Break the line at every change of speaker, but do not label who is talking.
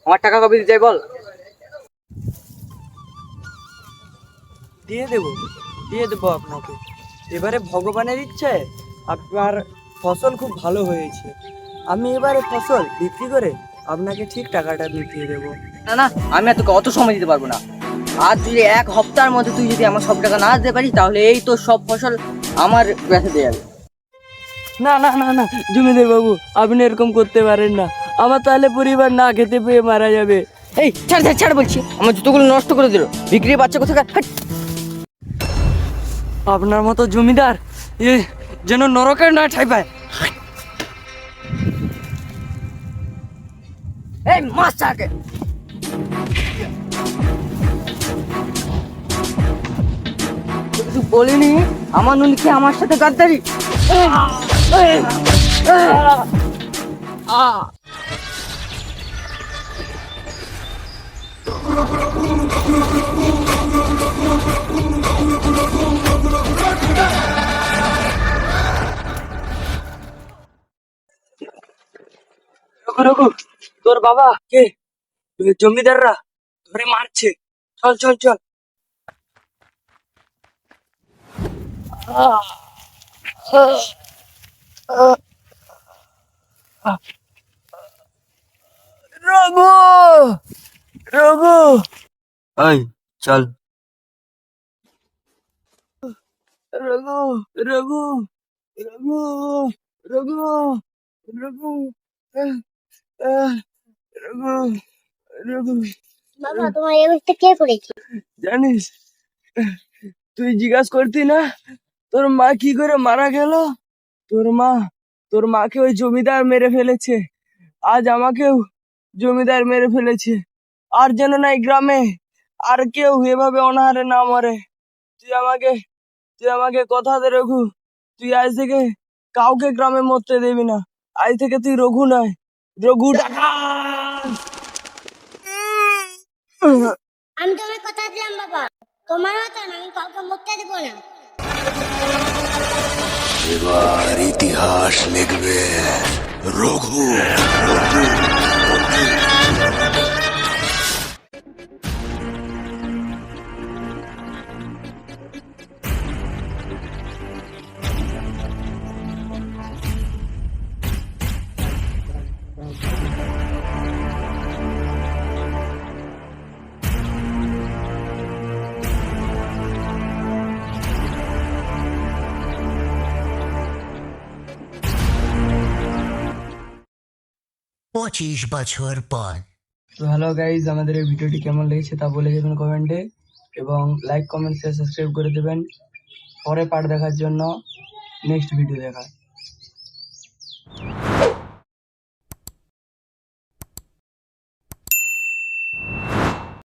আমার টাকা কবে দিতে চাই বল।
দিয়ে দেবো আপনাকে। এবারে ভগবানের ইচ্ছে আপনার ফসল খুব ভালো হয়েছে, আমি এবারে ফসল বিক্রি করে আপনাকে ঠিক টাকাটা মিটিয়ে দেবো।
না না, আমি আর তোকে অত সময় দিতে পারবো না। আর যদি এক সপ্তাহের মধ্যে তুই যদি আমার সব টাকা না দিতে পারিস তাহলে এই তো সব ফসল আমার বেঁচে দিয়ে যাবে।
না না না না, জমিদার বাবু আপনি এরকম করতে পারেন না, আমার তাহলে পরিবার না খেতে পেয়ে মারা যাবে।
এই ছাড় ছাড় ছাড় বলছি, আমার জুতোগুলো নষ্ট করে দিল, বিক্রি বাচ্চা কোথাকার। হাট।
আপনার মতো জমিদার এ যেন নরকের না ঠাই পায়।
এই মাছ চাকে কিছু বলিনি, আমার নুন কি আমার সাথে গাদ্দারি।
রঘু রঘু, তোর বাবা কে ওই জমিদাররা ধরে মারছে, চল চল চল। রঘু রঘু,
এই চল।
রঘু রঘু রঘু রঘু রঘু আহ, আহ, রঘু রঘু।
বাবা, তোমার এই অবস্থা কে করেছে?
জানিস, তুই জিজ্ঞাসা করতি না তোর মা কি করে মারা গেল? তোর মা, তোর মাকে ওই জমিদার মেরে ফেলেছে, আজ আমাকেও জমিদার মেরে ফেলেছে। আর যেন না এই গ্রামে আর কেউ এভাবে অনাহারে না মরে। তুই আমাকে তুই আমাকে কথা দে রঘু, তুই আজ থেকে কাউকে গ্রামে মরতে দিবি না। আজ থেকে তুই রঘু নয়, রঘু ডাকাত।
আমি তোমার কথা দিলাম বাবা, তোমার মতন আমি কাউকে মুক্তি দেবো না।
এবার ইতিহাস লিখবে রঘু।
পঁচিশ বছর পর।
তো হ্যালো গাইজ, আমাদের এই ভিডিওটি কেমন লেগেছে তা বলে যাবেন কমেন্টে, এবং লাইক কমেন্ট শেয়ার সাবস্ক্রাইব করে দেবেন পরে পার্ট দেখার জন্য, নেক্সট ভিডিও দেখার।